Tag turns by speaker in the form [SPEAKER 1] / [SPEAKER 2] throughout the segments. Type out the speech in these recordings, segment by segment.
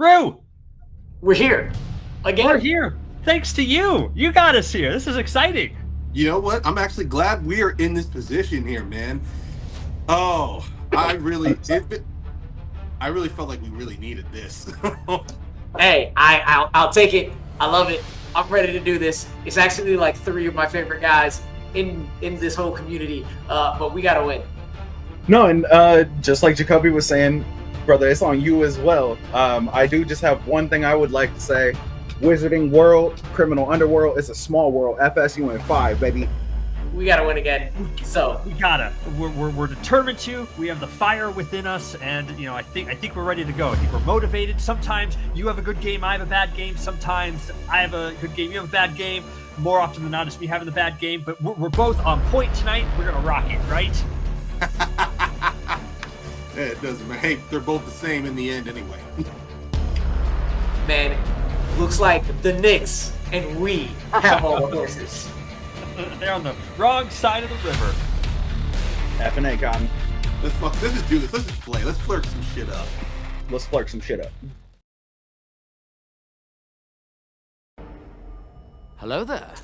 [SPEAKER 1] Rue!
[SPEAKER 2] We're here. Again.
[SPEAKER 1] We're here. Thanks to you. You got us here. This is exciting.
[SPEAKER 3] You know what? I'm actually glad we are in this position here, man. Oh, I really felt like we really needed this.
[SPEAKER 2] Hey, I'll take it. I love it. I'm ready to do this. It's actually like 3 of my favorite guys in this whole community. But we gotta win.
[SPEAKER 4] No, and just like Jacoby was saying, brother, it's on you as well. I do just have one thing I would like to say. Wizarding World, Criminal Underworld, it's a small world. FSU in 5, baby.
[SPEAKER 2] We gotta win again. So
[SPEAKER 1] we gotta. We're determined to. We have the fire within us, and I think we're ready to go. I think we're motivated. Sometimes you have a good game, I have a bad game. Sometimes I have a good game, you have a bad game. More often than not, it's me having the bad game. But we're both on point tonight. We're gonna rock it, right?
[SPEAKER 3] Yeah, it doesn't matter. Hey, they're both the same in the end anyway.
[SPEAKER 2] Man, looks like the Knicks and we have all the horses.
[SPEAKER 1] They're on the wrong side of the river.
[SPEAKER 4] F&A, Cotton.
[SPEAKER 3] Let's just do this. Let's just play. Let's flirt some shit up.
[SPEAKER 4] Let's flirt some shit up.
[SPEAKER 5] Hello there.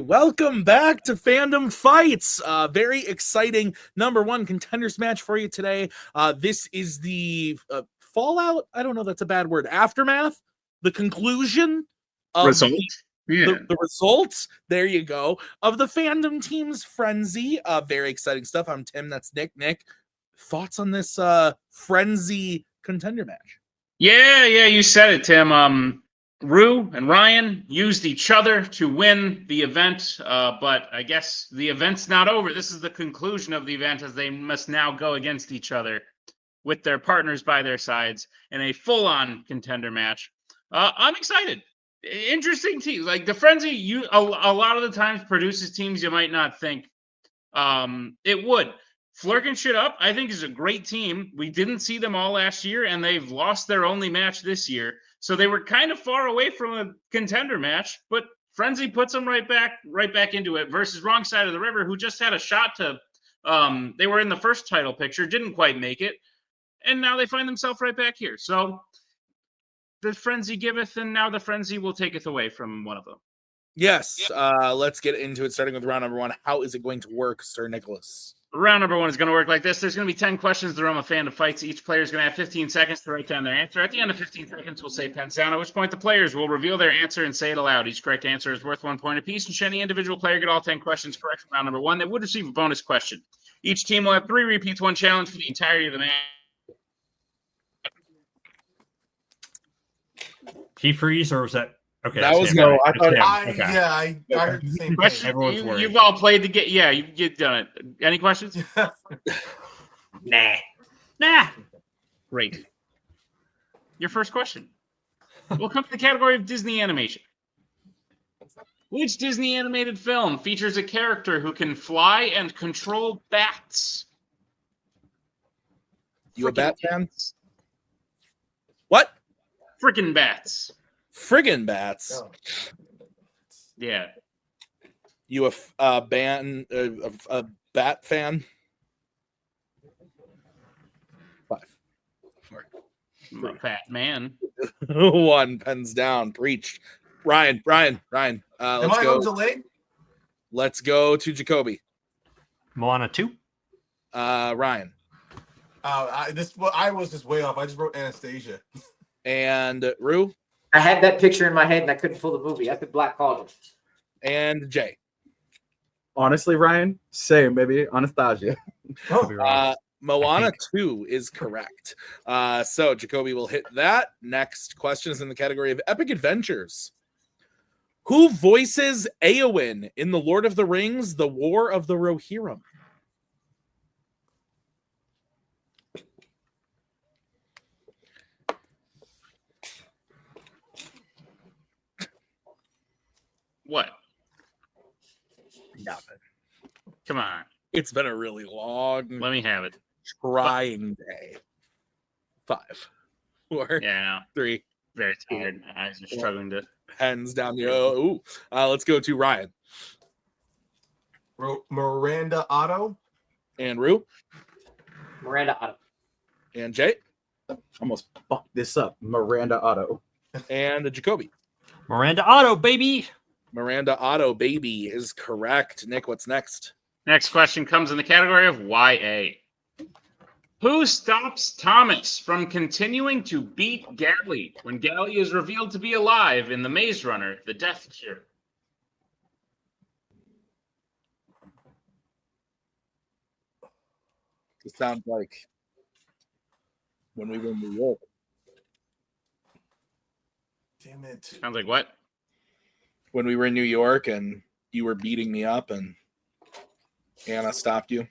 [SPEAKER 6] Welcome back to Fandom Fights. Very exciting #1 contenders match for you today. This is the fallout. I don't know. That's a bad word. Aftermath. The conclusion of the results. There you go. Of the fandom team's frenzy. Very exciting stuff. I'm Tim. That's Nick. Nick, thoughts on this frenzy contender match?
[SPEAKER 7] Yeah. You said it, Tim. Rue and Ryan used each other to win the event, but I guess the event's not over. This is the conclusion of the event, as they must now go against each other with their partners by their sides in a full-on contender match. I'm excited. Interesting teams. Like the Frenzy, a lot of the times produces teams you might not think it would. Flerken Shit Up, I think, is a great team. We didn't see them all last year, and they've lost their only match this year. So they were kind of far away from a contender match, but Frenzy puts them right back into it versus Wrong Side of the River, who just had a shot to they were in the first title picture, didn't quite make it, and now they find themselves right back here. So the Frenzy giveth, and now the Frenzy will taketh away from one of them.
[SPEAKER 6] Yes. Let's get into it, starting with round #1. How is it going to work, Sir Nicholas?
[SPEAKER 7] Round #1 is going to work like this. There's going to be 10 questions in the realm of Fandom Fights. Each player is going to have 15 seconds to write down their answer. At the end of 15 seconds, we'll say pens down, at which point the players will reveal their answer and say it aloud. Each correct answer is worth 1 point apiece, and should any individual player get all 10 questions correct from round #1, they would receive a bonus question. Each team will have 3 repeats, 1 challenge for the entirety of the match.
[SPEAKER 1] Key freeze, or was that... Okay,
[SPEAKER 4] that was no. I thought.
[SPEAKER 3] I heard the same
[SPEAKER 7] thing. You've all played the game. Yeah, you've done it. Any questions?
[SPEAKER 1] Nah.
[SPEAKER 7] Great. Your first question. We'll come to the category of Disney animation. Which Disney animated film features a character who can fly and control bats?
[SPEAKER 6] You a bat fan? What?
[SPEAKER 7] Frickin' bats.
[SPEAKER 6] Friggin' bats.
[SPEAKER 3] Oh.
[SPEAKER 7] Yeah.
[SPEAKER 6] You a bat fan? 5. 4.
[SPEAKER 7] I'm a fat man.
[SPEAKER 6] 1. Pens down. Preached. Ryan. Let's go.
[SPEAKER 3] Delayed?
[SPEAKER 6] Let's go to Jacoby.
[SPEAKER 1] Moana 2.
[SPEAKER 6] Ryan.
[SPEAKER 3] I was just way off. I just wrote Anastasia.
[SPEAKER 6] And Rue.
[SPEAKER 2] I had that picture in my head and I couldn't pull the movie. I said Black Cauldron.
[SPEAKER 6] And Jay.
[SPEAKER 4] Honestly, Ryan, same, baby. Anastasia.
[SPEAKER 1] Could be wrong.
[SPEAKER 6] Moana
[SPEAKER 1] think.
[SPEAKER 6] 2 is correct. So Jacoby will hit that. Next question is in the category of epic adventures. Who voices Eowyn in The Lord of the Rings, The War of the Rohirrim?
[SPEAKER 7] What?
[SPEAKER 6] Nothing.
[SPEAKER 7] Come on.
[SPEAKER 6] It's been a really long,
[SPEAKER 7] Let me have it.
[SPEAKER 6] trying day. 5, 4,
[SPEAKER 7] Yeah, I know.
[SPEAKER 6] 3,
[SPEAKER 7] Very tired. My eyes are struggling to.
[SPEAKER 6] pens down the. Oh, let's go to Ryan
[SPEAKER 3] Miranda Otto.
[SPEAKER 6] and Rue
[SPEAKER 2] Miranda Otto.
[SPEAKER 6] and Jay
[SPEAKER 4] Almost fucked this up. Miranda Otto.
[SPEAKER 6] and Jacoby.
[SPEAKER 1] Miranda Otto, baby.
[SPEAKER 6] Miranda Otto, baby, is correct. Nick, what's next?
[SPEAKER 7] Next question comes in the category of YA. Who stops Thomas from continuing to beat Gally when Gally is revealed to be alive in The Maze Runner, The Death Cure?
[SPEAKER 6] It sounds like when we were in New York.
[SPEAKER 3] Damn it.
[SPEAKER 7] Sounds like what?
[SPEAKER 6] When we were in New York and you were beating me up and Anna stopped you.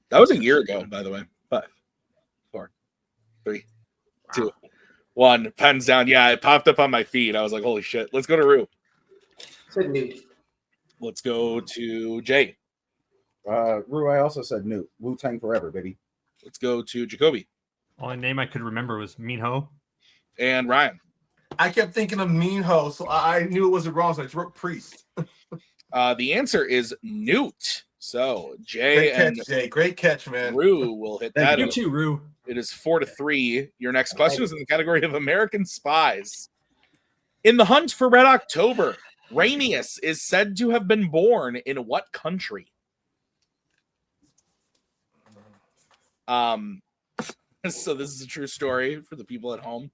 [SPEAKER 6] That was a year ago, by the way. 5, 4, 3, 2, 1. Pens down. Yeah, it popped up on my feed. I was like, holy shit. Let's go to Rue.
[SPEAKER 2] Said Newt.
[SPEAKER 6] Let's go to Jay.
[SPEAKER 4] Rue, I also said Newt. Wu-Tang forever, baby.
[SPEAKER 6] Let's go to Jacoby.
[SPEAKER 1] Only name I could remember was Minho.
[SPEAKER 6] And Ryan.
[SPEAKER 3] I kept thinking of Mean Ho, so I knew it wasn't wrong, so I wrote Priest.
[SPEAKER 6] The answer is Newt. So Jay
[SPEAKER 3] Great
[SPEAKER 6] and
[SPEAKER 3] catch, Jay. Great catch, man.
[SPEAKER 6] Rue will hit that.
[SPEAKER 1] You too, Rue.
[SPEAKER 6] It is 4-3. Your next question is in the category of American spies. In the hunt for Red October, Rhaenys is said to have been born in what country? So this is a true story for the people at home.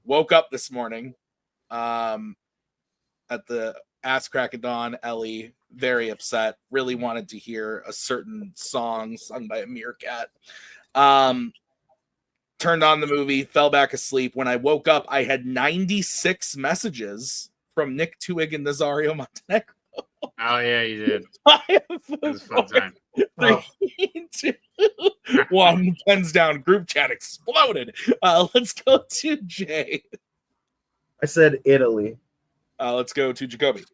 [SPEAKER 6] Woke up this morning at the ass crack of dawn. Ellie, very upset, really wanted to hear a certain song sung by a meerkat. Turned on the movie, fell back asleep. When I woke up, I had 96 messages from Nick Tuig and Nazario Montenegro.
[SPEAKER 7] Oh, yeah, you did. It was a
[SPEAKER 6] 5,
[SPEAKER 7] fun time.
[SPEAKER 6] 3, 2, 1. Pens down. Group chat exploded. Let's go to Jay.
[SPEAKER 4] I said Italy.
[SPEAKER 6] Let's go to Jacoby.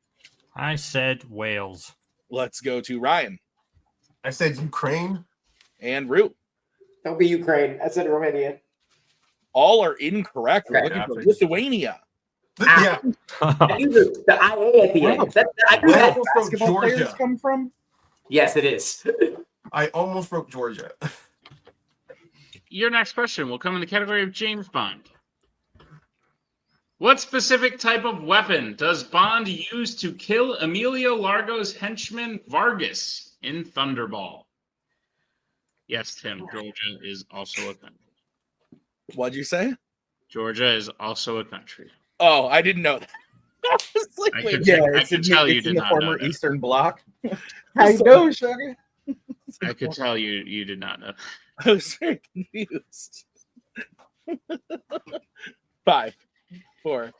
[SPEAKER 1] I said Wales.
[SPEAKER 6] Let's go to Ryan
[SPEAKER 3] I said Ukraine.
[SPEAKER 6] and Rue.
[SPEAKER 2] Don't be Ukraine. I said Romania.
[SPEAKER 6] All are incorrect. We're
[SPEAKER 2] Okay.
[SPEAKER 6] looking for Lithuania.
[SPEAKER 3] Yeah.
[SPEAKER 2] I knew the IA at the
[SPEAKER 4] Wow.
[SPEAKER 2] end. I knew
[SPEAKER 3] Where
[SPEAKER 2] that.
[SPEAKER 3] from
[SPEAKER 4] Basketball players
[SPEAKER 3] Georgia.
[SPEAKER 4] come from?
[SPEAKER 2] Yes, it is.
[SPEAKER 3] I almost wrote Georgia.
[SPEAKER 7] Your next question will come in the category of James Bond. What specific type of weapon does Bond use to kill Emilio Largo's henchman Vargas in Thunderball? Yes, Tim, Georgia is also a country.
[SPEAKER 6] What'd you say?
[SPEAKER 7] Georgia is also a country.
[SPEAKER 6] Oh, I didn't know that. I was like,
[SPEAKER 7] I
[SPEAKER 6] wait,
[SPEAKER 7] could-
[SPEAKER 4] Yeah,
[SPEAKER 7] I
[SPEAKER 4] it's
[SPEAKER 7] could
[SPEAKER 4] in,
[SPEAKER 7] tell you
[SPEAKER 4] it's
[SPEAKER 7] did
[SPEAKER 4] in the
[SPEAKER 7] not know
[SPEAKER 4] former
[SPEAKER 7] that.
[SPEAKER 4] Eastern Bloc. I know, sugar.
[SPEAKER 7] I could tell you did not know.
[SPEAKER 6] I was very confused. 5, 4,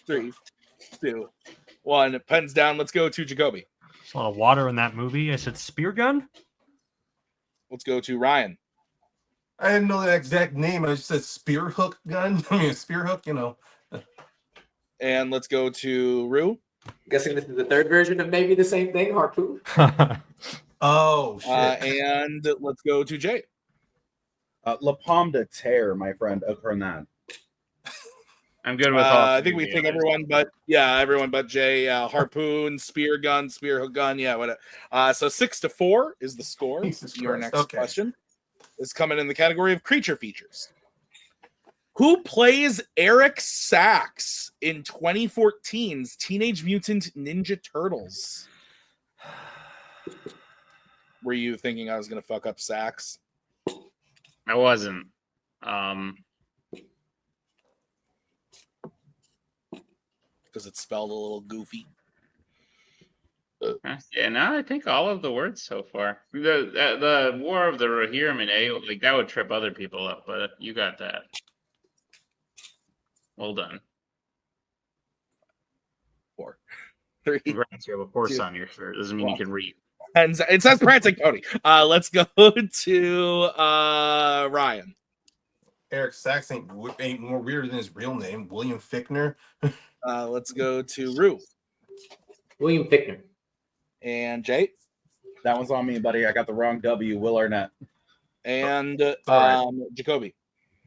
[SPEAKER 6] 3, 2, 1. Pens down. Let's go to Jacoby.
[SPEAKER 1] There's a lot of water in that movie. I said spear gun.
[SPEAKER 6] Let's go to Ryan.
[SPEAKER 3] I didn't know that exact name. I just said spear hook gun. I mean, spear hook, you know.
[SPEAKER 6] And let's go to Rue.
[SPEAKER 2] Guessing this is the third version of maybe the same thing, harpoon.
[SPEAKER 3] Oh, shit.
[SPEAKER 6] And let's go to Jay.
[SPEAKER 4] La Pomme de Terre, my friend, a grenade.
[SPEAKER 7] I'm good with all.
[SPEAKER 6] I think we think everyone but Jay. Harpoon, spear gun, spear hook gun. Yeah, whatever. So 6-4 is the score.
[SPEAKER 3] Jesus
[SPEAKER 6] Your
[SPEAKER 3] Christ,
[SPEAKER 6] next
[SPEAKER 3] okay.
[SPEAKER 6] question is coming in the category of creature features. Who plays Eric Sachs in 2014's Teenage Mutant Ninja Turtles? Were you thinking I was going to fuck up Sachs?
[SPEAKER 7] I wasn't.
[SPEAKER 6] Because it's spelled a little goofy.
[SPEAKER 7] Yeah, no, I think all of the words so far. The War of the Rohirrim, I mean, like that would trip other people up, but you got that. Well done.
[SPEAKER 6] 4, 3.
[SPEAKER 7] Congrats, you have a horse
[SPEAKER 6] 2,
[SPEAKER 7] on your shirt. Doesn't mean you can read.
[SPEAKER 6] And it says Prancing Pony. Let's go to Ryan.
[SPEAKER 3] Eric Sachs ain't more weird than his real name, William Fickner.
[SPEAKER 6] Let's go to Rue.
[SPEAKER 2] William Fickner.
[SPEAKER 6] And Jay.
[SPEAKER 4] That one's on me, buddy. I got the wrong W. Will Arnett.
[SPEAKER 6] And
[SPEAKER 3] All
[SPEAKER 6] Jacoby.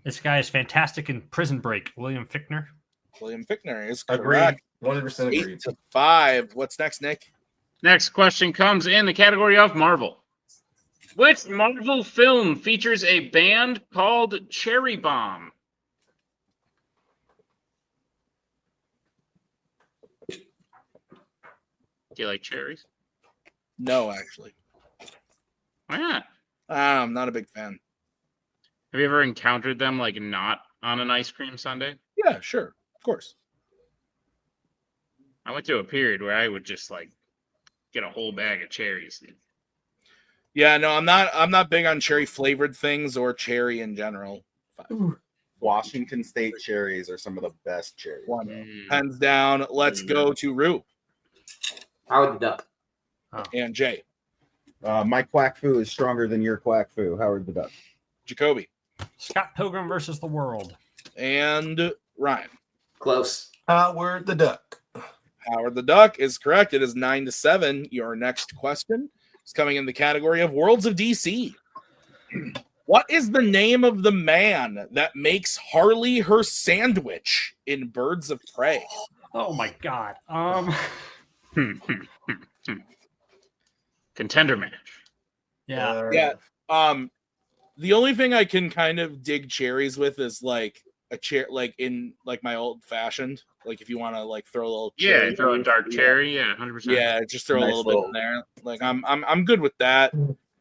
[SPEAKER 1] This guy is fantastic in Prison Break. William Fickner.
[SPEAKER 6] William Fickner is
[SPEAKER 3] Agreed.
[SPEAKER 6] correct.
[SPEAKER 3] 100% agreed.
[SPEAKER 6] 8-5. What's next, Nick?
[SPEAKER 7] Next question comes in the category of Marvel. Which Marvel film features a band called Cherry Bomb? Do you like cherries?
[SPEAKER 6] No, actually.
[SPEAKER 7] Why not?
[SPEAKER 6] I'm not a big fan.
[SPEAKER 7] Have you ever encountered them like not on an ice cream sundae?
[SPEAKER 6] Yeah, sure. Of course.
[SPEAKER 7] I went through a period where I would just like get a whole bag of cherries.
[SPEAKER 6] Yeah, no, I'm not big on cherry flavored things or cherry in general. 5.
[SPEAKER 4] Washington State cherries are some of the best cherries.
[SPEAKER 6] 1. Hands down. Let's go to Rue
[SPEAKER 2] Howard the Duck.
[SPEAKER 6] and Jay.
[SPEAKER 4] My quack foo is stronger than your quack foo. Howard the Duck.
[SPEAKER 6] Jacoby.
[SPEAKER 1] Scott Pilgrim versus the World.
[SPEAKER 6] And Ryan.
[SPEAKER 2] Close.
[SPEAKER 3] Howard the Duck.
[SPEAKER 6] Howard the Duck is correct. It is 9-7. Your next question is coming in the category of Worlds of DC. What is the name of the man that makes Harley her sandwich in Birds of Prey?
[SPEAKER 1] Oh my God.
[SPEAKER 7] Contender match.
[SPEAKER 1] Yeah.
[SPEAKER 6] Yeah. The only thing I can kind of dig cherries with is like a chair, like in like my old fashioned. Like if you want to like throw a little cherry,
[SPEAKER 7] Yeah, throw a dark cherry. Yeah, 100%.
[SPEAKER 6] yeah, just throw a
[SPEAKER 4] Nice
[SPEAKER 6] little bit
[SPEAKER 4] little-
[SPEAKER 6] in there. Like I'm good with that.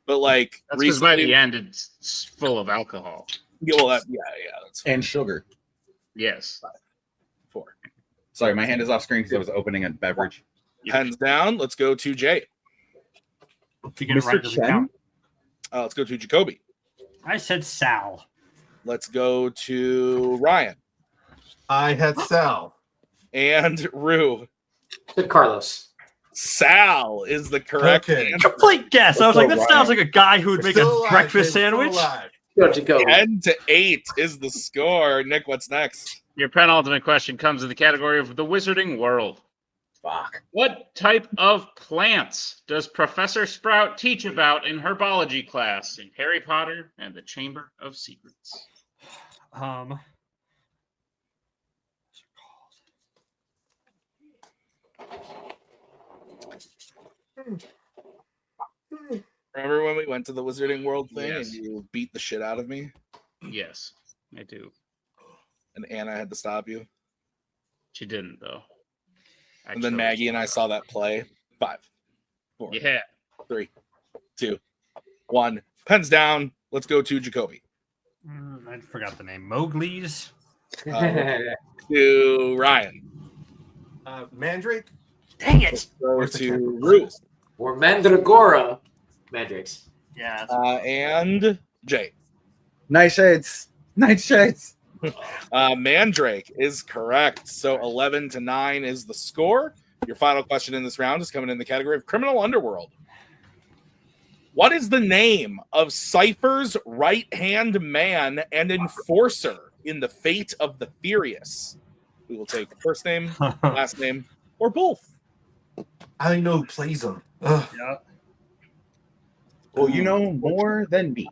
[SPEAKER 6] But like
[SPEAKER 7] That's because by
[SPEAKER 6] recently,
[SPEAKER 7] the end it's full of alcohol.
[SPEAKER 6] yeah, well, yeah, that's fine.
[SPEAKER 4] And sugar.
[SPEAKER 7] Yes.
[SPEAKER 6] 4.
[SPEAKER 4] Sorry, my hand is off screen because I was opening a beverage.
[SPEAKER 6] Hands down. Let's go to Jay.
[SPEAKER 1] If you get it right,
[SPEAKER 4] Mr.
[SPEAKER 1] does it
[SPEAKER 4] Chen?
[SPEAKER 1] count?
[SPEAKER 6] Let's go to Jacoby.
[SPEAKER 1] I said Sal.
[SPEAKER 6] Let's go to Ryan
[SPEAKER 3] I had Sal.
[SPEAKER 6] and Rue.
[SPEAKER 2] Good Carlos.
[SPEAKER 6] Sal is the correct
[SPEAKER 3] Okay.
[SPEAKER 6] answer.
[SPEAKER 1] Complete guess. I was like, that
[SPEAKER 4] Ryan.
[SPEAKER 1] sounds like a guy who would
[SPEAKER 3] We're
[SPEAKER 1] make a
[SPEAKER 3] still alive,
[SPEAKER 1] breakfast
[SPEAKER 3] baby, still
[SPEAKER 1] sandwich.
[SPEAKER 3] alive.
[SPEAKER 2] Go Jacoby.
[SPEAKER 6] 10-8 is the score. Nick, what's next?
[SPEAKER 7] Your penultimate question comes in the category of the Wizarding World.
[SPEAKER 4] Fuck.
[SPEAKER 7] What type of plants does Professor Sprout teach about in herbology class in Harry Potter and the Chamber of Secrets?
[SPEAKER 6] Remember when we went to the Wizarding World thing
[SPEAKER 7] Yes.
[SPEAKER 6] and you beat the shit out of me?
[SPEAKER 7] Yes, I do.
[SPEAKER 6] And Anna had to stop you?
[SPEAKER 7] She didn't though.
[SPEAKER 6] And then Maggie and I saw that play. 5, 4,
[SPEAKER 7] Yeah.
[SPEAKER 6] 3, 2, 1. Pens down. Let's go to Jacoby.
[SPEAKER 1] I forgot the name. Mowgli's.
[SPEAKER 6] To Ryan.
[SPEAKER 3] Mandrake?
[SPEAKER 1] Dang it.
[SPEAKER 6] Go
[SPEAKER 3] Where's the
[SPEAKER 6] to
[SPEAKER 3] camera?
[SPEAKER 6] Rue.
[SPEAKER 2] Or Mandragora. Mandrakes.
[SPEAKER 1] Yeah.
[SPEAKER 6] And Jay.
[SPEAKER 4] Nightshades. Nightshades.
[SPEAKER 6] Mandrake is correct. So 11-9 is the score. Your final question in this round is coming in the category of Criminal Underworld. What is the name of Cypher's right-hand man and enforcer in the Fate of the Furious? We will take first name, last name, or both.
[SPEAKER 3] I don't even know who plays him. Ugh.
[SPEAKER 1] Yeah.
[SPEAKER 4] Well, you know more than me.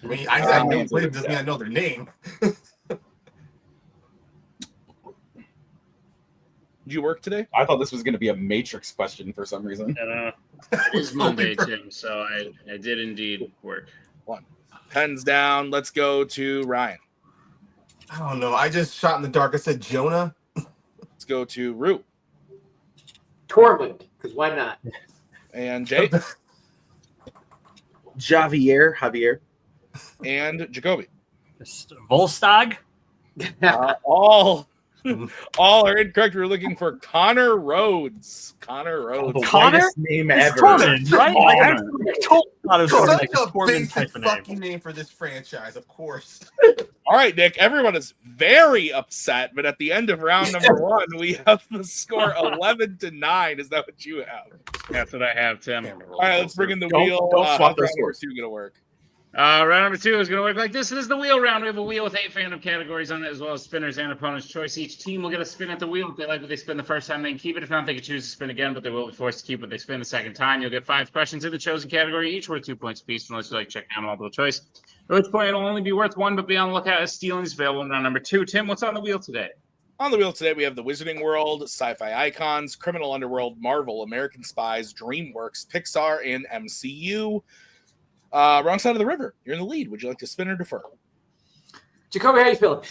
[SPEAKER 3] I mean, I know who plays him doesn't mean I know their name.
[SPEAKER 6] Did you work today?
[SPEAKER 4] I thought this was going to be a Matrix question for some reason.
[SPEAKER 7] And, it is Monday, Tim, so I did indeed work.
[SPEAKER 6] Pens down. Let's go to Ryan.
[SPEAKER 3] I don't know. I just shot in the dark. I said Jonah.
[SPEAKER 6] Let's go to Rue.
[SPEAKER 2] Tormund. Because why not?
[SPEAKER 6] And Jay.
[SPEAKER 4] Javier.
[SPEAKER 6] And Jacoby.
[SPEAKER 1] Volstagg.
[SPEAKER 6] All All are incorrect. We're looking for Connor Rhodes. Connor
[SPEAKER 4] Oh,
[SPEAKER 6] Rhodes.
[SPEAKER 4] the
[SPEAKER 1] Connor?
[SPEAKER 4] whitest name
[SPEAKER 1] It's
[SPEAKER 4] ever.
[SPEAKER 1] Tormund, right? Like, I
[SPEAKER 4] Connor.
[SPEAKER 1] totally thought it was going to be
[SPEAKER 3] Such
[SPEAKER 1] like a
[SPEAKER 3] a
[SPEAKER 1] Tormund
[SPEAKER 3] basic
[SPEAKER 1] type of name.
[SPEAKER 3] fucking name for this franchise, of course.
[SPEAKER 6] All right, Nick. Everyone is very upset, but at the end of round number 1, we have the score 11-9. Is that what you have?
[SPEAKER 7] That's what I have, Tim.
[SPEAKER 6] All right, let's bring in the
[SPEAKER 4] Don't-
[SPEAKER 6] wheel.
[SPEAKER 4] don't swap
[SPEAKER 6] How's
[SPEAKER 4] those
[SPEAKER 6] round number
[SPEAKER 4] scores.
[SPEAKER 6] 2 going to work?
[SPEAKER 7] Round number 2 is going to work like this. This is the wheel round. We have a wheel with 8 fandom categories on it, as well as spinners and opponent's choice. Each team will get a spin at the wheel. If they like what they spin the first time, they can keep it. If not, they can choose to spin again, but they will be forced to keep what they spin the second time. You'll get 5 questions in the chosen category, each worth 2 points apiece, unless you like check down multiple choice. At which point, it'll only be worth 1, but be on the lookout as stealings available in round number 2. Tim, what's on the wheel today?
[SPEAKER 6] On the wheel today, we have the Wizarding World, Sci-Fi Icons, Criminal Underworld, Marvel, American Spies, DreamWorks, Pixar, and MCU. Wrong side of the river. You're in the lead. Would you like to spin or defer?
[SPEAKER 2] Jacoby, how you feeling?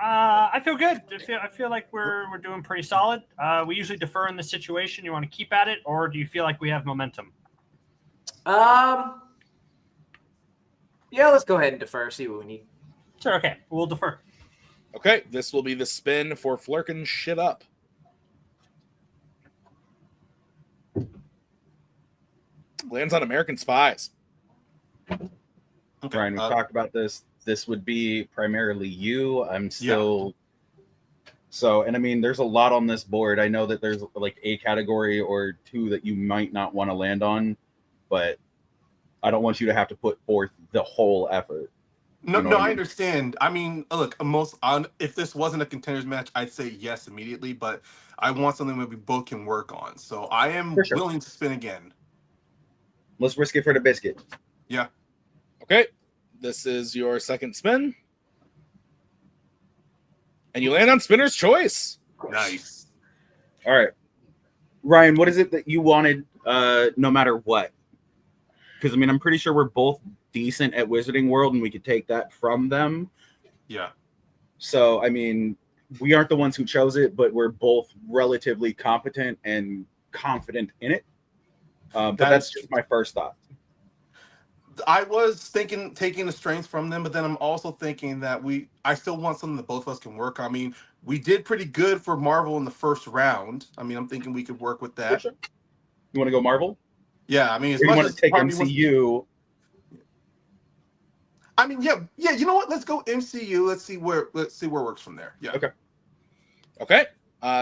[SPEAKER 1] I feel good. I feel like we're doing pretty solid. We usually defer in this situation. You want to keep at it, or do you feel like we have momentum?
[SPEAKER 2] Yeah, let's go ahead and defer. See what we need.
[SPEAKER 1] Sure. Okay, we'll defer.
[SPEAKER 6] Okay, this will be the spin for Flerken Shit Up. Lands on American Spies.
[SPEAKER 3] Okay,
[SPEAKER 4] Ryan, we talked about this. This would be primarily you. I'm still so, and I mean, there's a lot on this board. I know that there's like a category or 2 that you might not want to land on, but I don't want you to have to put forth the whole effort.
[SPEAKER 3] No,
[SPEAKER 4] You know
[SPEAKER 3] no,
[SPEAKER 4] what I
[SPEAKER 3] I
[SPEAKER 4] mean?
[SPEAKER 3] understand. I mean, look, if this wasn't a contenders match, I'd say yes immediately, but I want something that we both can work on. So I am
[SPEAKER 4] For sure.
[SPEAKER 3] willing to spin again.
[SPEAKER 4] Let's risk it for the biscuit.
[SPEAKER 3] Yeah.
[SPEAKER 6] Okay, this is your second spin. And you land on Spinner's Choice.
[SPEAKER 3] Nice.
[SPEAKER 4] All right, Ryan, what is it that you wanted? No matter what, because I mean, I'm pretty sure we're both decent at Wizarding World, and we could take that from them.
[SPEAKER 3] Yeah.
[SPEAKER 4] So I mean, we aren't the ones who chose it, but we're both relatively competent and confident in it. But that's just my first thought.
[SPEAKER 3] I was thinking taking the strengths from them, but then I'm also thinking that I still want something that both of us can work on. I mean, we did pretty good for Marvel in the first round. I mean, I'm thinking we could work with that.
[SPEAKER 4] Sure. You want to go Marvel?
[SPEAKER 3] Yeah, I mean, as
[SPEAKER 4] Or you
[SPEAKER 3] much
[SPEAKER 4] want
[SPEAKER 3] as
[SPEAKER 4] to take
[SPEAKER 3] part of me
[SPEAKER 4] MCU?
[SPEAKER 3] I mean, yeah. You know what? Let's go MCU. Let's see where it works from there. Yeah.
[SPEAKER 6] Okay.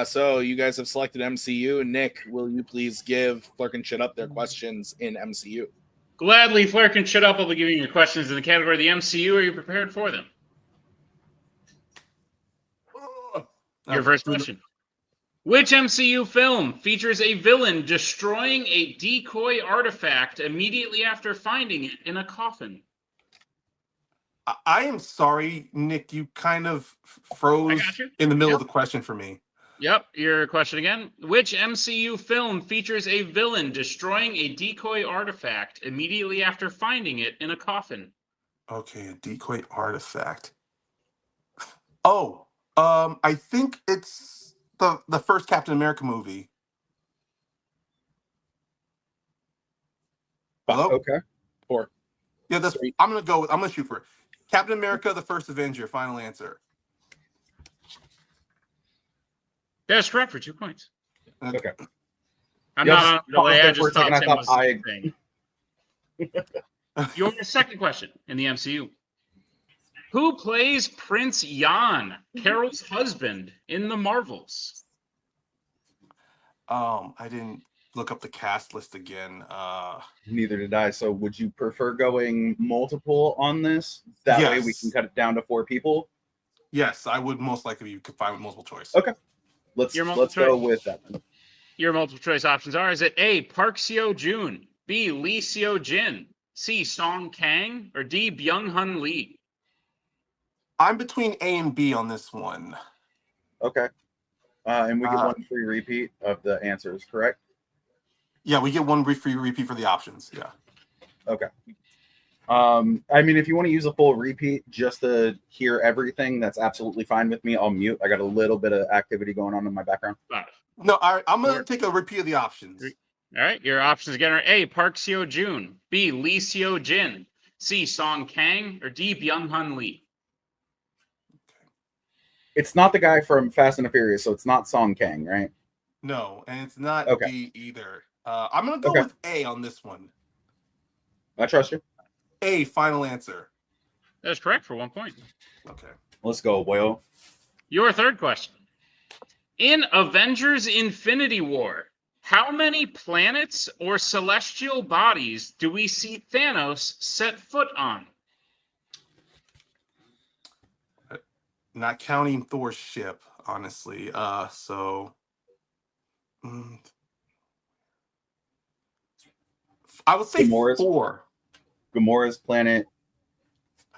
[SPEAKER 6] So you guys have selected MCU. Nick, will you please give Flerken Shit Up their questions in MCU?
[SPEAKER 7] Gladly, Flerken Shut Up. I'll be giving you questions in the category of the MCU. Are you prepared for them? Your first question. Which MCU film features a villain destroying a decoy artifact immediately after finding it in a coffin?
[SPEAKER 3] I am sorry, Nick. You kind of
[SPEAKER 7] I
[SPEAKER 3] froze
[SPEAKER 7] got you.
[SPEAKER 3] in the middle
[SPEAKER 7] Yep.
[SPEAKER 3] of the question for me.
[SPEAKER 7] Yep, your question again. Which MCU film features a villain destroying a decoy artifact immediately after finding it in a coffin?
[SPEAKER 3] Okay, a decoy artifact. Oh, I think it's the first Captain America movie. Hello?
[SPEAKER 4] Okay.
[SPEAKER 6] Four.
[SPEAKER 3] Yeah, that's.
[SPEAKER 6] Sweet.
[SPEAKER 3] I'm gonna shoot for it. Captain America: The First Avenger. Final answer.
[SPEAKER 7] That's correct for 2 points.
[SPEAKER 4] Okay.
[SPEAKER 7] I'm
[SPEAKER 4] Yeah,
[SPEAKER 7] not
[SPEAKER 4] just
[SPEAKER 7] on the way.
[SPEAKER 4] pause
[SPEAKER 7] I
[SPEAKER 4] there for a
[SPEAKER 7] just thought
[SPEAKER 4] second. I
[SPEAKER 7] Tim
[SPEAKER 4] thought
[SPEAKER 7] was
[SPEAKER 4] I-
[SPEAKER 7] saying. Your second question in the MCU. Who plays Prince Jan, Carol's husband, in the Marvels?
[SPEAKER 3] I didn't look up the cast list again.
[SPEAKER 4] Neither did I. So would you prefer going multiple on this? That way we
[SPEAKER 3] Yes.
[SPEAKER 4] can cut it down to 4 people.
[SPEAKER 3] Yes, I would most likely you could find multiple choice.
[SPEAKER 4] Okay. Let's
[SPEAKER 7] Your multiple
[SPEAKER 4] go
[SPEAKER 7] choice.
[SPEAKER 4] with that then.
[SPEAKER 7] Your multiple choice options are: is it A, Park Seo Joon, B, Lee Seo Jin, C, Song Kang, or D, Byung Hun Lee?
[SPEAKER 3] I'm between A and B on this one.
[SPEAKER 4] Okay. And we get
[SPEAKER 3] Uh,
[SPEAKER 4] one free repeat of the answers, correct?
[SPEAKER 3] Yeah, we get one free repeat for the options. Yeah.
[SPEAKER 4] Okay. I mean, if you want to use a full repeat just to hear everything, that's absolutely fine with me. I'll mute. I got a little bit of activity going on in my background.
[SPEAKER 7] Got it.
[SPEAKER 3] No, I'm gonna take a repeat of the options.
[SPEAKER 7] All right, your options again are A, Park Seo Joon, B, Lee Seo Jin, C, Song Kang, or D, Byung Hun Lee?
[SPEAKER 4] It's not the guy from Fast and the Furious, so it's not Song Kang, right?
[SPEAKER 3] No, and it's not
[SPEAKER 4] Okay.
[SPEAKER 3] D either. I'm gonna go
[SPEAKER 4] Okay.
[SPEAKER 3] with A on this one.
[SPEAKER 4] I trust you.
[SPEAKER 3] A, final answer.
[SPEAKER 7] That's correct for 1 point.
[SPEAKER 3] Okay.
[SPEAKER 4] Let's go, boyo.
[SPEAKER 7] Your third question. In Avengers Infinity War, how many planets or celestial bodies do we see Thanos set foot on?
[SPEAKER 3] Not counting Thor's ship, honestly. I would say
[SPEAKER 4] Gamora's
[SPEAKER 3] 4.
[SPEAKER 4] Gamora's planet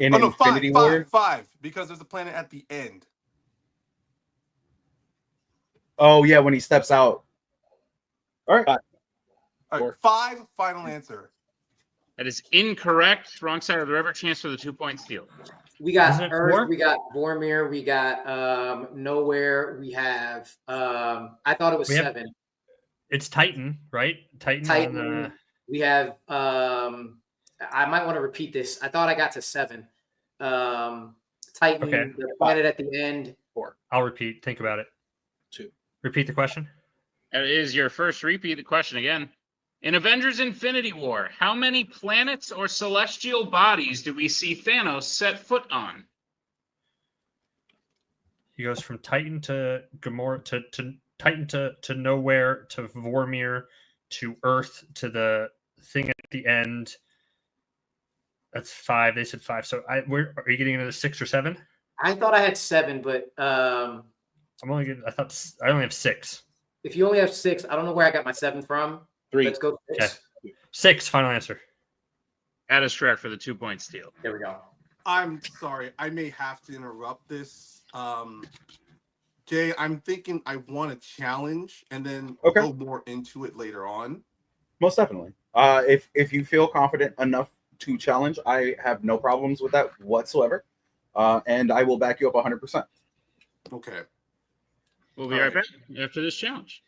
[SPEAKER 4] in
[SPEAKER 3] Oh no,
[SPEAKER 4] Infinity War.
[SPEAKER 3] five, because there's a planet at the end.
[SPEAKER 4] Oh yeah, when he steps out. All right.
[SPEAKER 3] All right, 5, final answer.
[SPEAKER 7] That is incorrect. Wrong side of the river. Chance for the 2-point steal.
[SPEAKER 2] We got
[SPEAKER 1] Isn't it
[SPEAKER 2] Earth,
[SPEAKER 1] 4?
[SPEAKER 2] we got Vormir, we got Nowhere, we have I thought it was
[SPEAKER 1] We have
[SPEAKER 2] 7.
[SPEAKER 1] It's Titan, right? Titan.
[SPEAKER 2] Titan. We have I might want to repeat this. I thought I got to 7. Titan,
[SPEAKER 1] Okay.
[SPEAKER 2] the planet at the end.
[SPEAKER 4] 4.
[SPEAKER 1] I'll repeat. Think about it.
[SPEAKER 6] 2.
[SPEAKER 1] Repeat the question.
[SPEAKER 7] That is your first repeat. The question again. In Avengers Infinity War, how many planets or celestial bodies do we see Thanos set foot on?
[SPEAKER 1] He goes from Titan to Gamora to Titan to Nowhere to Vormir to Earth to the thing at the end. That's 5. They said 5. So are you getting into the 6 or 7?
[SPEAKER 2] I thought I had 7, but
[SPEAKER 1] I'm only getting. I only have 6.
[SPEAKER 2] if you only have 6, I don't know where I got my 7 from.
[SPEAKER 6] 3.
[SPEAKER 2] Let's go 6.
[SPEAKER 1] Okay. 6. Final answer.
[SPEAKER 7] That is correct for the 2-point steal.
[SPEAKER 2] There we go.
[SPEAKER 3] I'm sorry, I may have to interrupt this. Jay, I'm thinking I want a challenge and then go more into it later on.
[SPEAKER 4] Most definitely. If you feel confident enough to challenge, I have no problems with that whatsoever. And I will back you up 100%.
[SPEAKER 3] Okay.
[SPEAKER 7] We'll be right back after this challenge.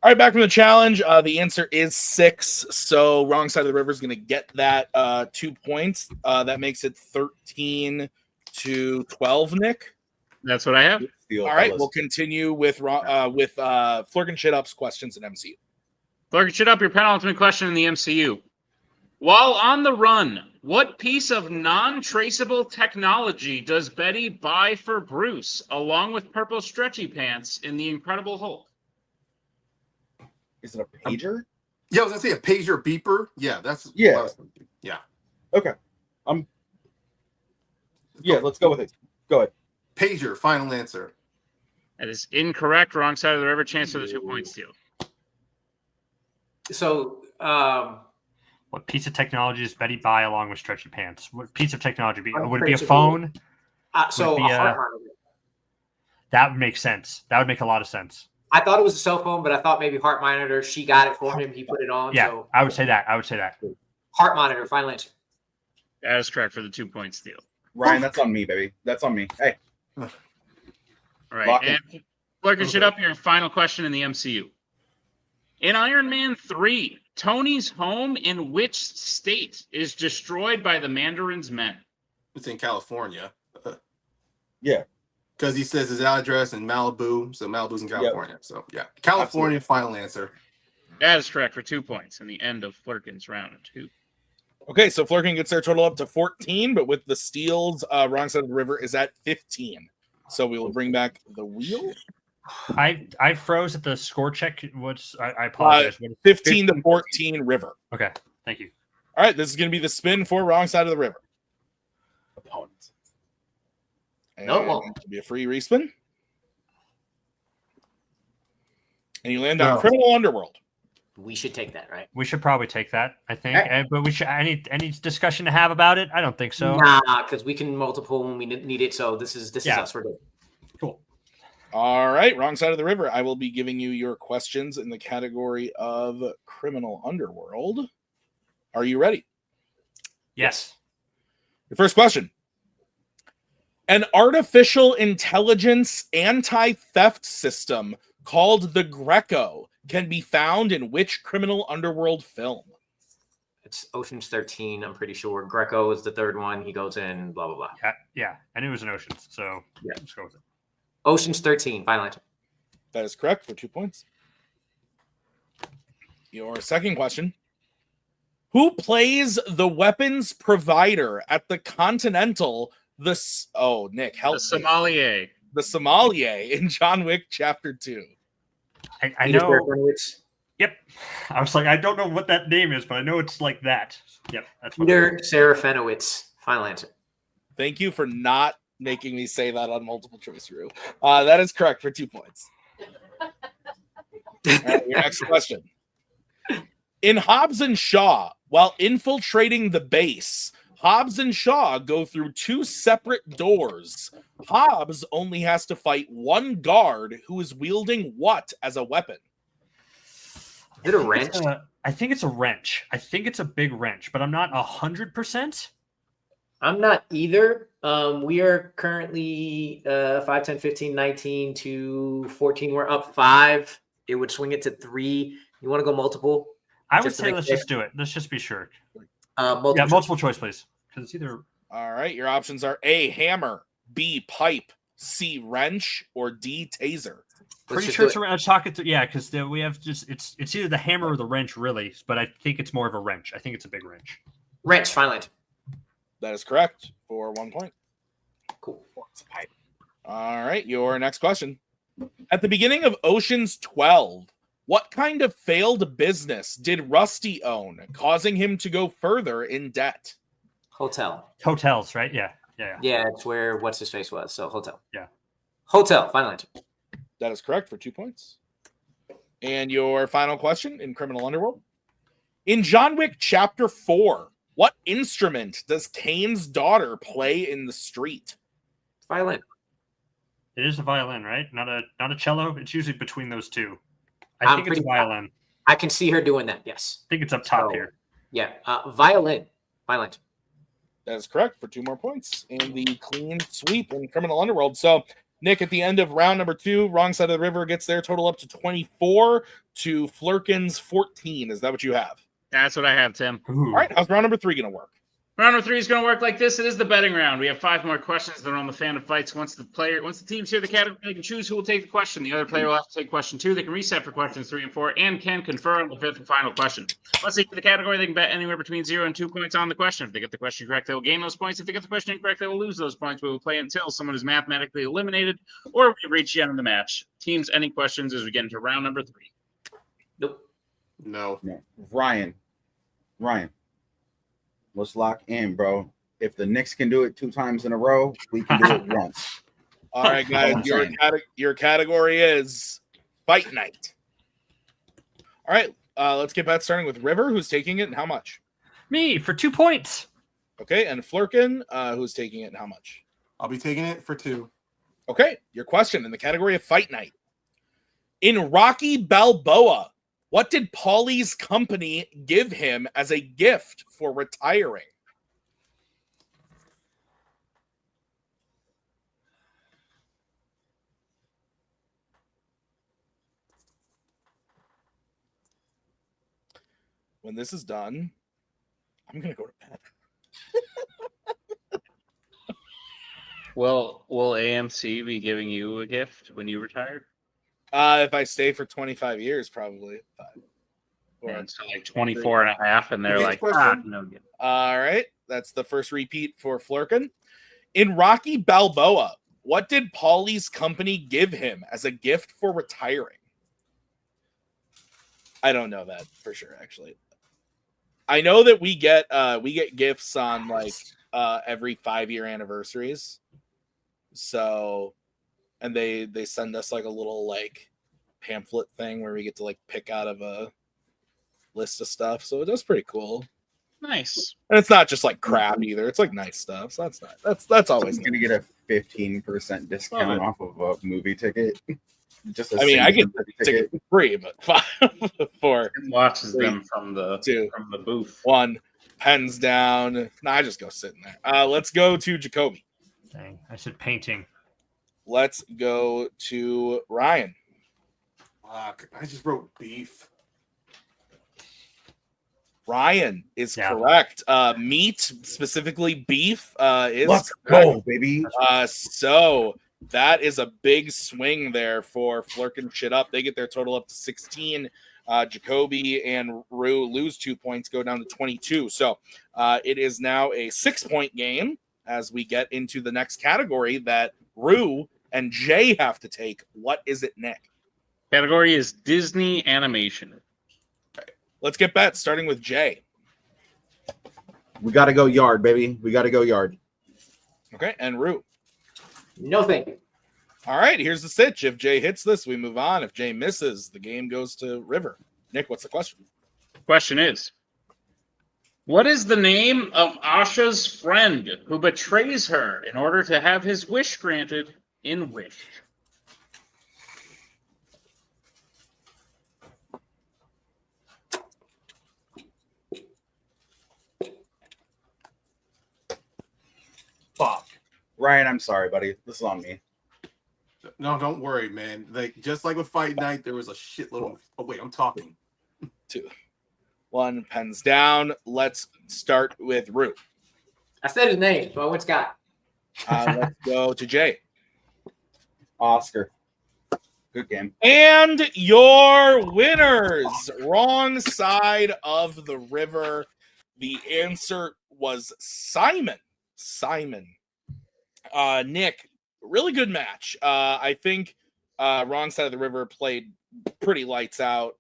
[SPEAKER 6] All right, back from the challenge. The answer is 6. So wrong side of the river is going to get that 2 points. That makes it 13-12, Nick.
[SPEAKER 7] That's what I have.
[SPEAKER 6] All right, we'll continue with Flerken Shit Up's questions in MCU.
[SPEAKER 7] Flerken Shit Up, your penultimate question in the MCU. While on the run, what piece of non-traceable technology does Betty buy for Bruce, along with purple stretchy pants in The Incredible Hulk?
[SPEAKER 4] Is it a pager?
[SPEAKER 3] Yeah, I was gonna say a pager beeper. Yeah, that's
[SPEAKER 4] Yeah.
[SPEAKER 3] what I was thinking. Yeah.
[SPEAKER 4] Okay. Yeah, let's go with it. Go ahead.
[SPEAKER 3] Pager, final answer.
[SPEAKER 7] That is incorrect. Wrong side of the river. Chance for the 2-point steal.
[SPEAKER 2] So
[SPEAKER 1] What piece of technology does Betty buy along with stretchy pants? What piece of technology would it be? A
[SPEAKER 2] Untraceable.
[SPEAKER 1] phone?
[SPEAKER 2] so
[SPEAKER 1] Would it
[SPEAKER 2] a
[SPEAKER 1] be,
[SPEAKER 2] heart monitor.
[SPEAKER 1] That would make sense. That would make a lot of sense.
[SPEAKER 2] I thought it was a cell phone, but I thought maybe heart monitor. She got it for him. He put it on.
[SPEAKER 1] Yeah,
[SPEAKER 2] So
[SPEAKER 1] I would say that.
[SPEAKER 2] heart monitor, final answer.
[SPEAKER 7] That is correct for the 2-point steal.
[SPEAKER 4] Ryan, that's on me, baby. That's on me. Hey.
[SPEAKER 7] All right.
[SPEAKER 4] Lock it.
[SPEAKER 7] And Flerken Shit Up, your final question in the MCU. In Iron Man 3, Tony's home in which state is destroyed by the Mandarin's men?
[SPEAKER 3] It's in California.
[SPEAKER 4] Yeah.
[SPEAKER 3] Because he says his address in Malibu, so Malibu's in California. So yeah, California.
[SPEAKER 4] Absolutely.
[SPEAKER 3] Final answer.
[SPEAKER 7] That is correct for 2 points in the end of Flerken's round 2.
[SPEAKER 6] Okay, so Flerken gets their total up to 14, but with the steals, wrong side of the river is at 15. So we will bring back the wheel.
[SPEAKER 1] I froze at the score check. I apologize.
[SPEAKER 6] 15 to 14 river.
[SPEAKER 1] Okay, thank you.
[SPEAKER 6] All right, this is going to be the spin for wrong side of the river.
[SPEAKER 4] Opponents.
[SPEAKER 6] And
[SPEAKER 2] No, it won't.
[SPEAKER 6] it'll be a free respin. And you land on Criminal Underworld.
[SPEAKER 2] We should take that, right?
[SPEAKER 1] We should probably take that. I think,
[SPEAKER 2] Okay.
[SPEAKER 1] but we should any discussion to have about it. I don't think so.
[SPEAKER 2] Nah, because we can multiple when we need it. So this is us. We're good.
[SPEAKER 1] Cool.
[SPEAKER 6] All right, wrong side of the river. I will be giving you your questions in the category of Criminal Underworld. Are you ready?
[SPEAKER 1] Yes.
[SPEAKER 6] Your first question. An artificial intelligence anti-theft system called the Greco can be found in which Criminal Underworld film?
[SPEAKER 2] It's Ocean's 13. I'm pretty sure. Greco is the third one. He goes in. Blah blah blah.
[SPEAKER 1] Yeah. I knew it was an Oceans, so
[SPEAKER 2] Yeah.
[SPEAKER 1] let's go with it.
[SPEAKER 2] Ocean's 13. Final answer.
[SPEAKER 6] That is correct for 2 points. Your second question. Who plays the weapons provider at the Continental? Nick, help
[SPEAKER 7] The
[SPEAKER 6] me.
[SPEAKER 7] sommelier.
[SPEAKER 6] The sommelier in John Wick Chapter 2.
[SPEAKER 1] I
[SPEAKER 2] Peter
[SPEAKER 1] know.
[SPEAKER 2] Serafinowicz.
[SPEAKER 1] Yep. I was like, I don't know what that name is, but I know it's like that. Yep. That's what
[SPEAKER 2] Peter Serafinowicz. Final answer.
[SPEAKER 6] Thank you for not making me say that on multiple choice, Rue. That is correct for 2 points. All right, your next question. In Hobbs and Shaw, while infiltrating the base, Hobbs and Shaw go through 2 separate doors. Hobbs only has to fight one guard who is wielding what as a weapon?
[SPEAKER 2] Is it a wrench?
[SPEAKER 1] I think it's a wrench. I think it's a big wrench, but I'm not 100%.
[SPEAKER 2] I'm not either. We are currently 5, 10, 15, 19 to 14. We're up 5. It would swing it to 3. You want to go multiple?
[SPEAKER 1] I would
[SPEAKER 2] Just to
[SPEAKER 1] say
[SPEAKER 2] make
[SPEAKER 1] let's
[SPEAKER 2] it-
[SPEAKER 1] just do it. Let's just be sure.
[SPEAKER 2] Multiple
[SPEAKER 1] Yeah,
[SPEAKER 2] choice.
[SPEAKER 1] multiple choice, please. Because it's either
[SPEAKER 6] All right, your options are A, hammer, B, pipe, C, wrench, or D, taser.
[SPEAKER 1] pretty
[SPEAKER 2] just
[SPEAKER 1] sure
[SPEAKER 2] do
[SPEAKER 1] it's around socket. Yeah, because we have just it's either the hammer or the wrench, really. But I think it's more of a wrench. I think it's a big wrench.
[SPEAKER 2] Wrench. Final answer.
[SPEAKER 6] That is correct for 1 point.
[SPEAKER 2] Cool.
[SPEAKER 6] All right, your next question. At the beginning of Ocean's 12, what kind of failed business did Rusty own, causing him to go further in debt?
[SPEAKER 2] Hotel.
[SPEAKER 1] Hotels, right? Yeah.
[SPEAKER 2] Yeah, it's where what's his face was. So hotel.
[SPEAKER 1] Yeah.
[SPEAKER 2] Hotel. Final answer.
[SPEAKER 6] That is correct for 2 points. And your final question in Criminal Underworld. In John Wick Chapter 4, what instrument does Kane's daughter play in the street?
[SPEAKER 2] Violin.
[SPEAKER 1] It is a violin, right? Not a cello. It's usually between those two. I
[SPEAKER 2] I'm
[SPEAKER 1] think it's a
[SPEAKER 2] pretty-
[SPEAKER 1] violin.
[SPEAKER 2] I can see her doing that. Yes.
[SPEAKER 1] I think it's up top
[SPEAKER 2] So-
[SPEAKER 1] here.
[SPEAKER 2] Yeah. Violin. Final answer.
[SPEAKER 6] That is correct for 2 more points in the clean sweep in Criminal Underworld. So, Nick, at the end of round number 2, wrong side of the river gets their total up to 24 to Flerken's 14. Is that what you have?
[SPEAKER 7] That's what I have, Tim.
[SPEAKER 1] Ooh.
[SPEAKER 6] All right, how's round number 3 going to work?
[SPEAKER 7] Round number 3 is going to work like this. It is the betting round. We have 5 more questions that are on the Fandom Fights. Once the teams hear the category, they can choose who will take the question. The other player will have to take question 2. They can reset for questions 3 and 4 and can confer on the 5th and final question. Once they get the category, they can bet anywhere between 0 and 2 points on the question. If they get the question correct, they will gain those points. If they get the question incorrect, they will lose those points. We will play until someone is mathematically eliminated or we reach the end of the match. Teams, any questions as we get into round number 3?
[SPEAKER 2] Nope.
[SPEAKER 3] No.
[SPEAKER 4] Ryan, let's lock in, bro. If the Knicks can do it 2 times in a row, we can do it once.
[SPEAKER 6] All right, guys, your category is Fight Night. All right, let's get back starting with River, who's taking it and how much?
[SPEAKER 1] Me for 2 points.
[SPEAKER 6] Okay, and Flerken, who's taking it and how much?
[SPEAKER 3] I'll be taking it for 2.
[SPEAKER 6] Okay, your question in the category of Fight Night. In Rocky Balboa, what did Paulie's company give him as a gift for retiring? When this is done, I'm going to go to bed.
[SPEAKER 7] Will AMC be giving you a gift when you retire?
[SPEAKER 6] If I stay for 25 years, probably.
[SPEAKER 7] And so like 24 and a half, and they're
[SPEAKER 3] Next
[SPEAKER 7] like,
[SPEAKER 3] question.
[SPEAKER 7] no.
[SPEAKER 6] All right. That's the first repeat for Flerken. In Rocky Balboa, what did Paulie's company give him as a gift for retiring? I don't know that for sure, actually. I know that we get gifts on like every 5-year anniversaries. So, and they send us like a little like pamphlet thing where we get to like pick out of a list of stuff. So that's pretty cool.
[SPEAKER 7] Nice.
[SPEAKER 6] And it's not just like crap either. It's like nice stuff. So that's always
[SPEAKER 4] I'm gonna get a 15% discount off of a movie ticket. Just
[SPEAKER 6] I mean, I get
[SPEAKER 4] movie
[SPEAKER 6] ticket for free, but 5 for
[SPEAKER 7] Tim watches
[SPEAKER 6] 3,
[SPEAKER 7] them from the
[SPEAKER 6] 2,
[SPEAKER 7] booth.
[SPEAKER 6] 1, pens down. No, I just go sit in there. Let's go to Jacoby.
[SPEAKER 1] Dang, I said painting.
[SPEAKER 6] Let's go to Ryan.
[SPEAKER 3] I just wrote beef.
[SPEAKER 6] Ryan is
[SPEAKER 1] Yeah.
[SPEAKER 6] correct. Meat, specifically beef, is
[SPEAKER 4] Let's
[SPEAKER 6] correct.
[SPEAKER 4] go, baby.
[SPEAKER 6] So that is a big swing there for Flerken shit up. They get their total up to 16. Jacoby and Rue lose 2 points, go down to 22. So it is now a 6-point game as we get into the next category that Rue and Jay have to take. What is it, Nick?
[SPEAKER 7] Category is Disney animation.
[SPEAKER 6] Let's get bets, starting with Jay.
[SPEAKER 4] We got to go yard, baby. We got to go yard.
[SPEAKER 6] Okay, and Rue.
[SPEAKER 2] No, thank you.
[SPEAKER 6] All right, here's the sitch. If Jay hits this, we move on. If Jay misses, the game goes to River. Nick, what's the question?
[SPEAKER 7] Question is, what is the name of Asha's friend who betrays her in order to have his wish granted in Wish?
[SPEAKER 4] Fuck. Ryan, I'm sorry, buddy. This is on me.
[SPEAKER 3] No, don't worry, man. Like just like with Fight Night, there was a shitload of. Oh wait, I'm talking.
[SPEAKER 6] 2, 1, pens down. Let's start with Rue.
[SPEAKER 2] I said his name, so I went Scott.
[SPEAKER 6] Let's go to Jay.
[SPEAKER 4] Oscar. Good game.
[SPEAKER 6] And your winners, wrong side of the river. The answer was Simon. Nick, really good match. I think wrong side of the river played pretty lights out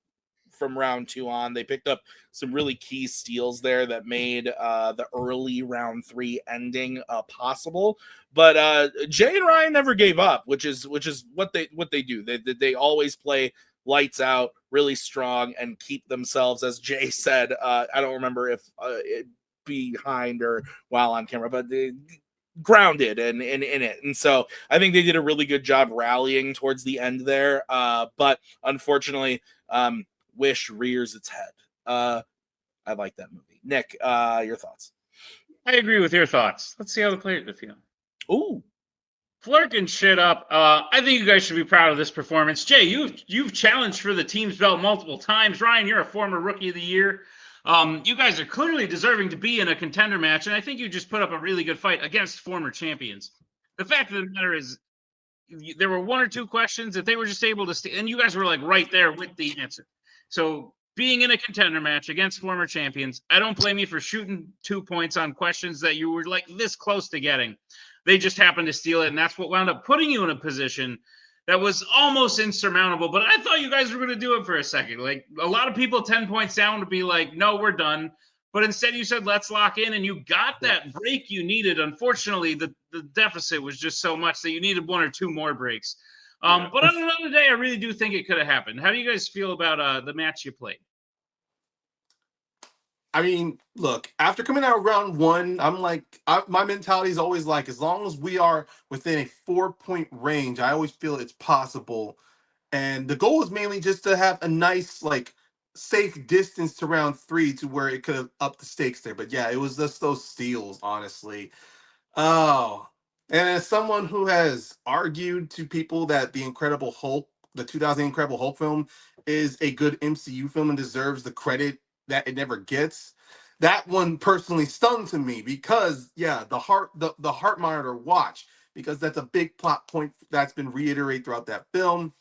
[SPEAKER 6] from round 2 on. They picked up some really key steals there that made the early round 3 ending possible. But Jay and Ryan never gave up, which is what they do. They always play lights out, really strong, and keep themselves, as Jay said. I don't remember if behind or while on camera, but they grounded and in it. And so I think they did a really good job rallying towards the end there. But unfortunately, Wish rears its head. I like that movie. Nick, your thoughts?
[SPEAKER 7] I agree with your thoughts. Let's see how the players feel.
[SPEAKER 6] Ooh.
[SPEAKER 7] Flerken shit up. I think you guys should be proud of this performance. Jay, you've challenged for the team's belt multiple times. Ryan, you're a former Rookie of the Year. You guys are clearly deserving to be in a contender match, and I think you just put up a really good fight against former champions. The fact of the matter is, there were 1 or 2 questions that they were just able to stay, and you guys were like right there with the answer. So being in a contender match against former champions, I don't blame you for shooting 2 points on questions that you were like this close to getting. They just happened to steal it, and that's what wound up putting you in a position that was almost insurmountable. But I thought you guys were going to do it for a second. Like a lot of people 10 points down would be like, no, we're done. But instead you said, let's lock in, and you got that break you needed. Unfortunately, the deficit was just so much that you needed 1 or 2 more breaks. But on another day, I really do think it could have happened. How do you guys feel about the match you played?
[SPEAKER 3] I mean, look, after coming out round 1, I'm like, my mentality is always like, as long as we are within a 4-point range, I always feel it's possible. And the goal was mainly just to have a nice, like, safe distance to round 3 to where it could have upped the stakes there. But yeah, it was just those steals, honestly. Oh, and as someone who has argued to people that the Incredible Hulk, the 2000 Incredible Hulk film, is a good MCU film and deserves the credit that it never gets, that one personally stung to me because the heart monitor watch, because that's a big plot point that's been reiterated throughout that film.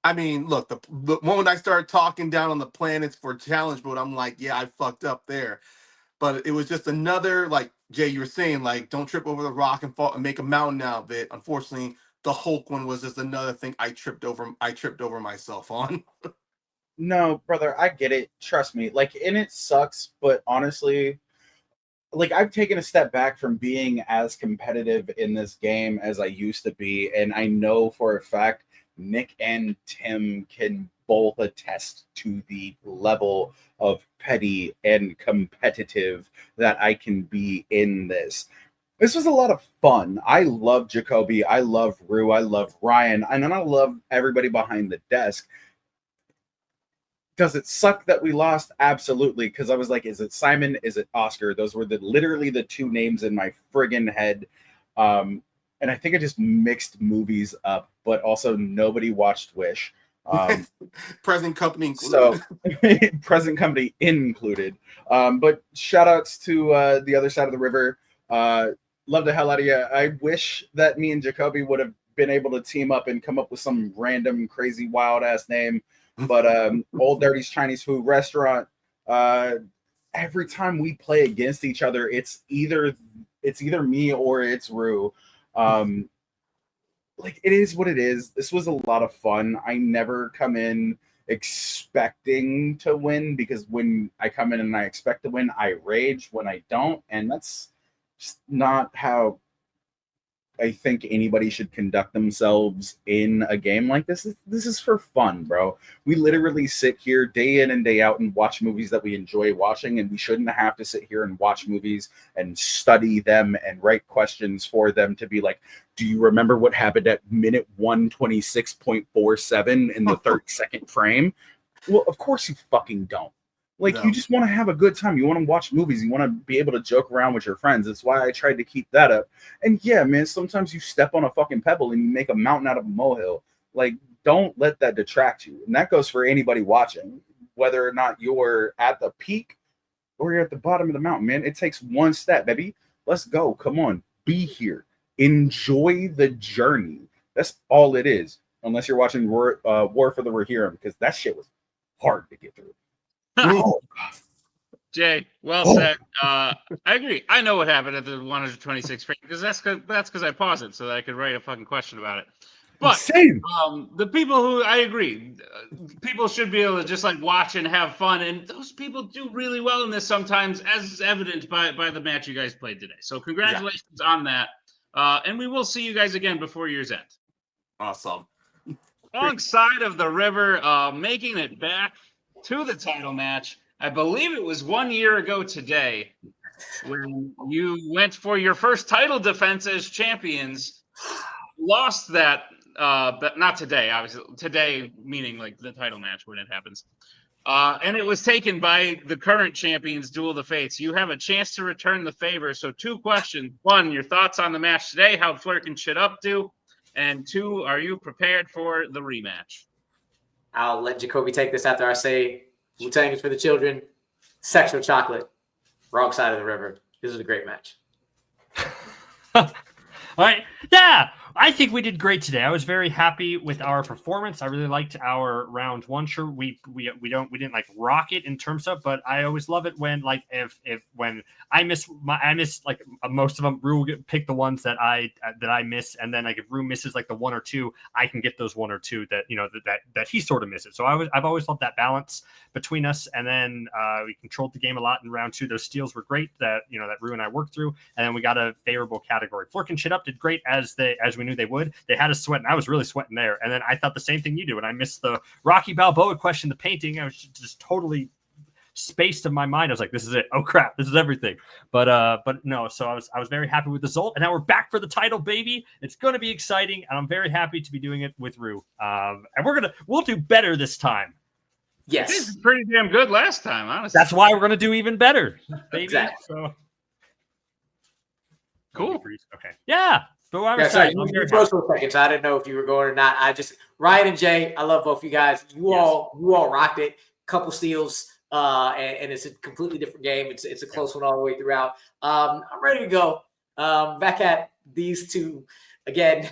[SPEAKER 3] I mean, look, the moment I started talking down on the planets for challenge mode, I'm like, yeah, I fucked up there. But it was just another, like Jay, you were saying, like, don't trip over the rock and fall and make a mountain out of it. Unfortunately, the Hulk one was just another thing I tripped over myself on.
[SPEAKER 4] No, brother, I get it. Trust me. Like, and it sucks, but honestly, like, I've taken a step back from being as competitive in this game as I used to be, and I know for a fact Nick and Tim can both attest to the level of petty and competitive that I can be in this. This was a lot of fun. I love Jacoby. I love Rue. I love Ryan. And then I love everybody behind the desk. Does it suck that we lost? Absolutely. Because I was like, is it Simon? Is it Oscar? Those were literally the 2 names in my friggin' head. And I think I just mixed movies up, but also nobody watched Wish.
[SPEAKER 3] Present company included.
[SPEAKER 4] So present company included. But shout outs to the other side of the river. Love the hell out of you. I wish that me and Jacoby would have been able to team up and come up with some random, crazy, wild ass name. But Old Dirty's Chinese Food Restaurant. Every time we play against each other, it's either me or it's Rue. Like, it is what it is. This was a lot of fun. I never come in expecting to win, because when I come in and I expect to win, I rage when I don't, and that's just not how I think anybody should conduct themselves in a game like this. This is for fun, bro. We literally sit here day in and day out and watch movies that we enjoy watching, and we shouldn't have to sit here and watch movies and study them and write questions for them to be like, do you remember what happened at minute 126.47 in the 32nd frame? Well, of course you fucking don't. Like,
[SPEAKER 3] No.
[SPEAKER 4] you just want to have a good time. You want to watch movies. You want to be able to joke around with your friends. That's why I tried to keep that up. And yeah, man, sometimes you step on a fucking pebble and you make a mountain out of a molehill. Like, don't let that detract you. And that goes for anybody watching, whether or not you're at the peak or you're at the bottom of the mountain, man. It takes one step, baby. Let's go. Come on. Be here. Enjoy the journey. That's all it is. Unless you're watching War for the Rohirrim, because that shit was hard to get through. Oh.
[SPEAKER 7] Jay, well said. I agree. I know what happened at the 126 frame, because that's because I paused it so that I could write a fucking question about it. But
[SPEAKER 4] Same.
[SPEAKER 7] the people who, I agree, people should be able to just like watch and have fun, and those people do really well in this sometimes, as is evident by the match you guys played today. So congratulations on that, and we will see you guys again before year's end.
[SPEAKER 3] Awesome.
[SPEAKER 7] Alongside of the river, making it back to the title match, I believe it was 1 year ago today when you went for your first title defense as champions, lost that, but not today, obviously. Today, meaning like the title match when it happens. And it was taken by the current champions, Duel of the Fates. You have a chance to return the favor. So 2 questions. 1, your thoughts on the match today, how Flerken should do? And 2, are you prepared for the rematch?
[SPEAKER 2] I'll let Jacoby take this after I say Wu-Tang is for the children, sexual chocolate, wrong side of the river. This is a great match.
[SPEAKER 1] All right. Yeah, I think we did great today. I was very happy with our performance. I really liked our round 1. Sure, we didn't like rock it in terms of, but I always love it when like if when I miss like most of them. Rue will pick the ones that I miss, and then like if Rue misses like the 1 or 2, I can get those 1 or 2 that that he sort of misses. So I've always loved that balance between us. And then we controlled the game a lot in round 2. Those steals were great that that Rue and I worked through, and then we got a favorable category. Flerken shit up did great as we knew they would. They had us sweating. I was really sweating there. And then I thought the same thing you do. And I missed the Rocky Balboa question, the painting. I was just totally spaced in my mind. I was like, this is it. Oh crap, this is everything. But no, so I was very happy with the result. And now we're back for the title, baby. It's gonna be exciting, and I'm very happy to be doing it with Rue. And we'll do better this time.
[SPEAKER 2] Yes.
[SPEAKER 7] This is pretty damn good last time, honestly.
[SPEAKER 1] That's why we're gonna do even better, baby.
[SPEAKER 2] Exactly.
[SPEAKER 1] So
[SPEAKER 7] cool.
[SPEAKER 1] Okay. Yeah. So I was
[SPEAKER 2] Yeah, sorry,
[SPEAKER 1] saying,
[SPEAKER 2] you froze for a second, so I didn't know if you were going or not. Ryan and Jay, I love both you guys. You all rocked it. Couple steals, and it's a completely different game. It's a close one all the way throughout. I'm ready to go. Back at these 2 again,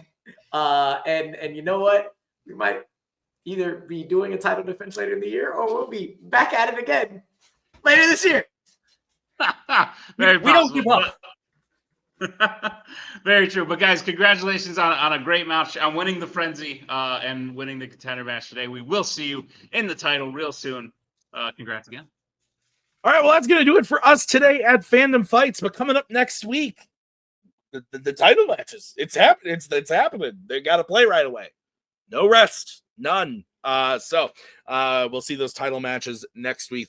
[SPEAKER 2] and you know what? We might either be doing a title defense later in the year, or we'll be back at it again later this year.
[SPEAKER 1] we don't give up.
[SPEAKER 7] Very true. But guys, congratulations on a great match, on winning the Frenzy and winning the Contender match today. We will see you in the title real soon. Congrats again.
[SPEAKER 6] All right, well, that's going to do it for us today at Fandom Fights. But coming up next week, the title matches. It's happening. It's happening. They got to play right away. No rest. None. So we'll see those title matches next week.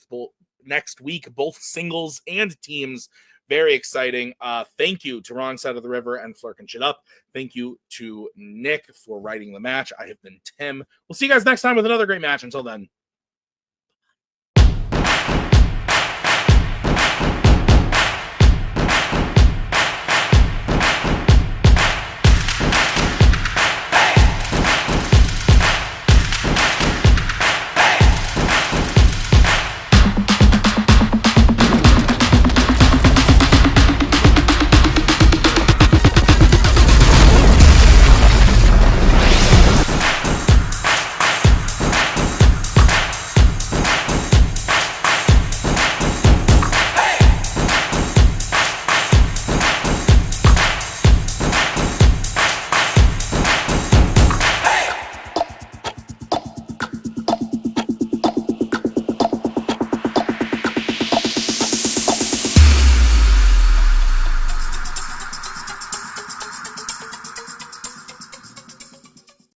[SPEAKER 6] Both singles and teams. Very exciting. Thank you to Wrong Side of the River and Flerken Shit Up. Thank you to Nick for writing the match. I have been Tim. We'll see you guys next time with another great match. Until then.